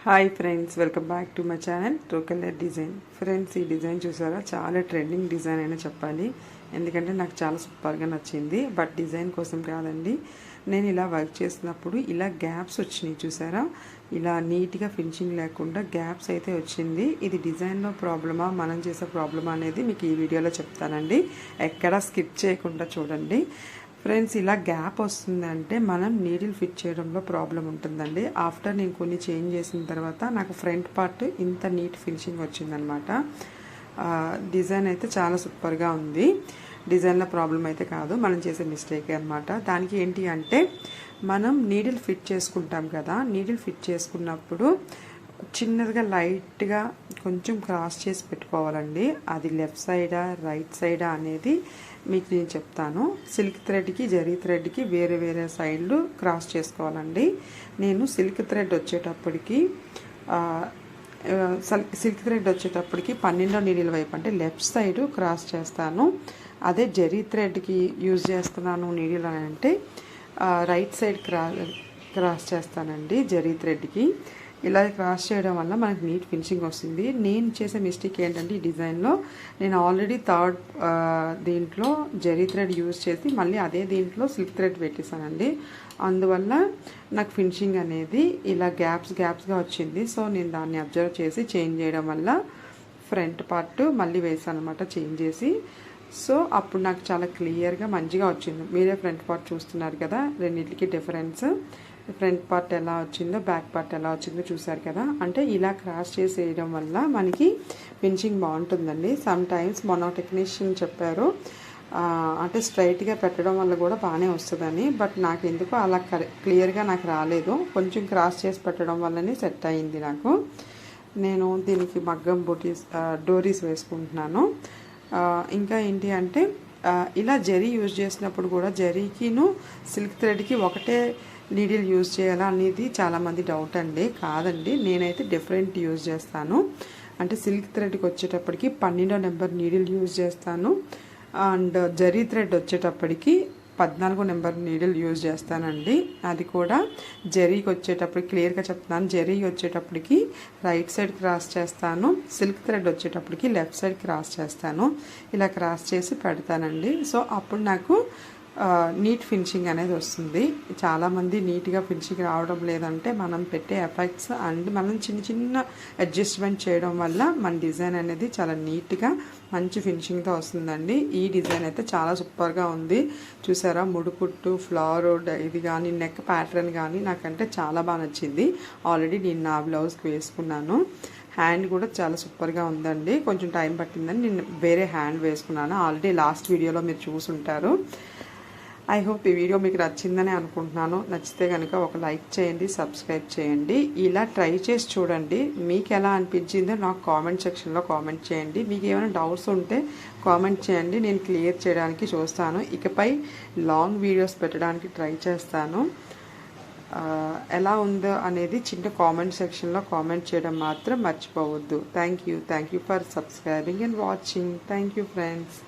Hi friends, welcome back to my channel true colour design. Friends, ఈ design చూసారా, చాలా trending design అయినా చెప్పాలి. ఎందుకంటే నాకు చాలా సూపర్గా నచ్చింది. బట్ డిజైన్ కోసం కాదండి, నేను ఇలా వర్క్ చేసినప్పుడు ఇలా గ్యాప్స్ వచ్చినాయి చూసారా. ఇలా నీట్గా ఫినిషింగ్ లేకుండా గ్యాప్స్ అయితే వచ్చింది. ఇది డిజైన్లో ప్రాబ్లమా, మనం చేసే ప్రాబ్లమా అనేది మీకు ఈ వీడియోలో చెప్తానండి. ఎక్కడా స్కిప్ చేయకుండా చూడండి. ఫ్రెండ్స్, ఇలా గ్యాప్ వస్తుందంటే మనం నీడిల్ ఫిట్ చేయడంలో ప్రాబ్లం ఉంటుందండి. ఆఫ్టర్ నేను కొన్ని చేంజ్ చేసిన తర్వాత నాకు ఫ్రంట్ పార్ట్ ఇంత నీట్ ఫినిషింగ్ వచ్చిందనమాట. డిజైన్ అయితే చాలా సూపర్గా ఉంది. డిజైన్లో ప్రాబ్లం అయితే కాదు, మనం చేసే మిస్టేకే అనమాట. దానికి ఏంటి అంటే, మనం నీడిల్ ఫిట్ చేసుకుంటాం కదా, నీడిల్ ఫిట్ చేసుకున్నప్పుడు చిన్నదిగా లైట్గా కొంచెం క్రాస్ చేసి పెట్టుకోవాలండి. అది లెఫ్ట్ సైడా రైట్ సైడా అనేది మీకు నేను చెప్తాను. సిల్క్ థ్రెడ్కి జరీ థ్రెడ్కి వేరే వేరే సైడ్లు క్రాస్ చేసుకోవాలండి. నేను సిల్క్ థ్రెడ్ వచ్చేటప్పటికి 12 నీడిల వైపు అంటే లెఫ్ట్ సైడ్ క్రాస్ చేస్తాను. అదే జరీ థ్రెడ్కి యూజ్ చేస్తున్నాను నీడిల్ అని అంటే రైట్ సైడ్ క్రాస్ చేస్తానండి జరీ థ్రెడ్కి. ఇలా క్రాస్ చేయడం వల్ల మనకి నీట్ ఫినిషింగ్ వస్తుంది. నేను చేసే మిస్టేక్ ఏంటంటే, ఈ డిజైన్లో నేను ఆల్రెడీ థర్డ్ దీంట్లో జరీ థ్రెడ్ యూజ్ చేసి మళ్ళీ అదే దీంట్లో సిల్క్ థ్రెడ్ పెట్టేశానండి. అందువల్ల నాకు ఫినిషింగ్ అనేది ఇలా గ్యాప్స్గా వచ్చింది. సో నేను దాన్ని అబ్జర్వ్ చేసి చేంజ్ చేయడం వల్ల ఫ్రంట్ పార్ట్ మళ్ళీ వేసాను అనమాట చేంజ్ చేసి. సో అప్పుడు నాకు చాలా క్లియర్గా మంచిగా వచ్చింది. మీరే ఫ్రంట్ పార్ట్ చూస్తున్నారు కదా, రెండింటికి డిఫరెన్స్. ఫ్రంట్ పార్ట్ ఎలా వచ్చిందో బ్యాక్ పార్ట్ ఎలా వచ్చిందో చూసారు కదా. అంటే ఇలా క్రాస్ చేసి వేయడం వల్ల మనకి ఫినిషింగ్ బాగుంటుందండి. సమ్ టైమ్స్ మొన్న టెక్నీషియన్ చెప్పారు అంటే స్ట్రైట్గా పెట్టడం వల్ల కూడా బాగానే వస్తుందని. బట్ నాకు ఎందుకో అలా క్లియర్గా నాకు రాలేదు. కొంచెం క్రాస్ చేసి పెట్టడం వల్లనే సెట్ అయింది నాకు. నేను దీనికి మగ్గం డోరీస్ వేసుకుంటున్నాను. ఇంకా ఏంటి అంటే, ఇలా జరీ యూజ్ చేసినప్పుడు కూడా జరీకిను సిల్క్ థ్రెడ్కి ఒకటే నీడిల్ యూజ్ చేయాలా అనేది చాలామంది డౌట్ అండి. కాదండి, నేనైతే డిఫరెంట్ యూజ్ చేస్తాను. అంటే సిల్క్ థ్రెడ్కి వచ్చేటప్పటికి 12వ నెంబర్ నీడిల్ యూజ్ చేస్తాను. అండ్ జరీ థ్రెడ్ వచ్చేటప్పటికి 14వ నెంబర్ నీడిల్ యూజ్ చేస్తానండి. అది కూడా జరీకి వచ్చేటప్పటికి క్లియర్గా చెప్తున్నాను. జరీకి వచ్చేటప్పటికి రైట్ సైడ్ క్రాస్ చేస్తాను, సిల్క్ థ్రెడ్ వచ్చేటప్పటికి లెఫ్ట్ సైడ్ క్రాస్ చేస్తాను. ఇలా క్రాస్ చేసి పెడతానండి. సో అప్పుడు నాకు నీట్ ఫినిషింగ్ అనేది వస్తుంది. చాలామంది నీట్గా ఫినిషింగ్ రావడం లేదంటే మనం పెట్టే ఎఫెక్ట్స్ అండ్ మనం చిన్న అడ్జస్ట్మెంట్ చేయడం వల్ల మన డిజైన్ అనేది చాలా నీట్గా మంచి ఫినిషింగ్తో వస్తుందండి. ఈ డిజైన్ అయితే చాలా సూపర్గా ఉంది. చూసారా, ముడుకుట్టు ఫ్లవర్ ఇది కానీ నెక్ ప్యాటర్న్ కానీ నాకంటే చాలా బాగా నచ్చింది. ఆల్రెడీ నేను నా బ్లౌజ్కి వేసుకున్నాను. హ్యాండ్ కూడా చాలా సూపర్గా ఉందండి. కొంచెం టైం పట్టిందని నేను వేరే హ్యాండ్ వేసుకున్నాను. ఆల్రెడీ లాస్ట్ వీడియోలో మీరు చూసుంటారు. ఐ హోప్ ఈ వీడియో మీకు నచ్చిందని అనుకుంటున్నాను. నచ్చితే కనుక ఒక లైక్ చేయండి, సబ్స్క్రైబ్ చేయండి. ఇలా ట్రై చేసి చూడండి. మీకు ఎలా అనిపించిందో నాకు కామెంట్ సెక్షన్లో కామెంట్ చేయండి. మీకు ఏమైనా డౌట్స్ ఉంటే కామెంట్ చేయండి, నేను క్లియర్ చేయడానికి చూస్తాను. ఇకపై లాంగ్ వీడియోస్ పెట్టడానికి ట్రై చేస్తాను. ఎలా ఉందో అనేది చిన్న కామెంట్ సెక్షన్లో కామెంట్ చేయడం మాత్రం మర్చిపోవద్దు. Thank you for subscribing and watching. Thank you friends.